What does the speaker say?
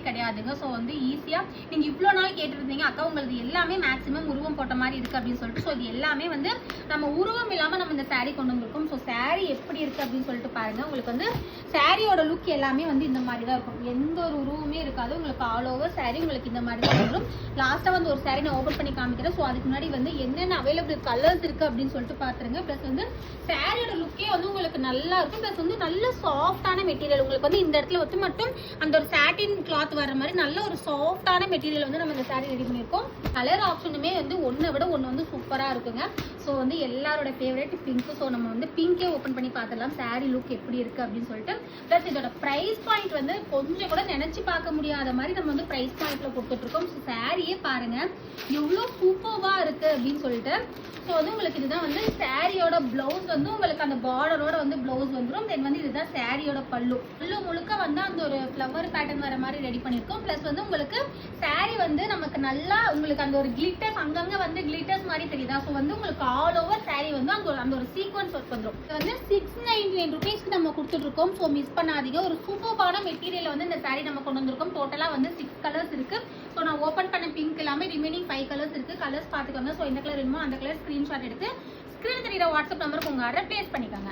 கிடையாதுங்க. ஸோ வந்து ஈஸியாக நீங்கள் இவ்வளோ நாள் கேட்டுருந்தீங்க அக்கா உங்களுக்கு எல்லாமே மேக்ஸிமம் உருவம் போட்ட மாதிரி இருக்குது அப்படின்னு சொல்லிட்டு. ஸோ இது எல்லாமே வந்து நம்ம உருவம் இல்லாமல் நம்ம இந்த சாரீ கொண்டு வந்திருக்கோம். ஸோ சாரீ எப்படி இருக்குது அப்படின்னு சொல்லிட்டு பாருங்கள். உங்களுக்கு வந்து சாரியோட லுக் எல்லாமே வந்து இந்த மாதிரி தான் இருக்கும். எந்த ஒரு உருவமே இருக்காது. உங்களுக்கு ஆல் ஓவர் சாரீ உங்களுக்கு இந்த மாதிரி தான் வரும். லாஸ்ட்டாக வந்து ஒரு சாரீ நான் ஓப்பன் பண்ணி காமிக்கிறேன். ஸோ அதுக்கு முன்னாடி வந்து என்னென்ன அவைலபிள் கலர்ஸ் இருக்குது அப்படின்னு சொல்லிட்டு பார்த்துருங்க. ப்ளஸ் வந்து சாரியோட லுக்கே வந்து உங்களுக்கு நல்லா இருக்கும். ப்ளஸ் வந்து நல்ல சாஃப்டான மெட்டீரியல். உங்களுக்கு வந்து இந்த இடத்துல வந்து மட்டும் அந்த ஒரு சாட்டின் கிளாத் வர மாதிரி நல்ல ஒரு சாஃப்டான மெட்டீரியல் வந்து நம்ம இந்த சாரீ ரெடி பண்ணியிருக்கோம். கலர் ஆப்ஷனுமே வந்து ஒன்றை விட ஒன்று வந்து சூப்பராக இருக்குங்க. ஸோ வந்து எல்லாரோட ஃபேவரட் பிங்க். ஸோ நம்ம வந்து பிங்கே ஓப்பன் பண்ணி பார்த்துடலாம் சாரீ லுக் எப்படி இருக்குது அப்படின்னு சொல்லிட்டு. ப்ளஸ் இதோட ப்ரைஸ் பாயிண்ட் வந்து கொஞ்சம் கூட நினச்சி பார்க்க முடியாத மாதிரி நம்ம வந்து ப்ரைஸ் பாயிண்ட்டில் கொடுத்துட்ருக்கோம். ஸோ சாரியே பாருங்கள் எவ்வளோ சூப்பராக இருக்குது அப்படின்னு சொல்லிட்டு. ஸோ வந்து உங்களுக்கு இதுதான் வந்து சாரியோட ப்ளவுஸ் வந்து உங்களுக்கு அந்த பார்டரோட வந்து ப்ளவுஸ் வந்துடும். தென் வந்து இதுதான் சாரியோட பல்லு முழுக்க வந்து அந்த ஒரு ஃப்ளவர் பேட்டர்ன் வர மாதிரி ரெடி பண்ணியிருக்கோம். ப்ளஸ் வந்து உங்களுக்கு சாரி வந்து நமக்கு நல்லா உங்களுக்கு அந்த ஒரு கிளிட்டர்ஸ் அங்கங்கே வந்து கிளிட்டர்ஸ் மாதிரி தெரியுதா. ஸோ வந்து உங்களுக்கு ஆல் ஓவர் சாரி வந்து அந்த ஒரு சீக்வன்ஸ் ஒர்க் வந்துடும். இது வந்து 699 rupeesக்கு நம்ம கொடுத்துட்ருக்கோம். ஸோ மிஸ் பண்ணாதீங்க. ஒரு சூப்பரான மெட்டீரியல் வந்து இந்த சாரி நம்ம கொண்டு வந்திருக்கோம். டோட்டலாக வந்து 6 கலர்ஸ் இருக்குது. ஸோ நான் ஓப்பன் பண்ண பிங்க் எல்லாமே ரிமைனிங் 5 கலர்ஸ் இருக்குது. கலர்ஸ் பார்த்துக்கோங்க. ஸோ எந்த கலர் வேணுமோ அந்த கலர் ஸ்க்ரீன்ஷாட் எடுத்து ஸ்க்ரீன் தெரியுற வாட்ஸ்அப் நம்பருக்கு உங்கள் ஆர்டர் பிளேஸ் பண்ணிக்கோங்க.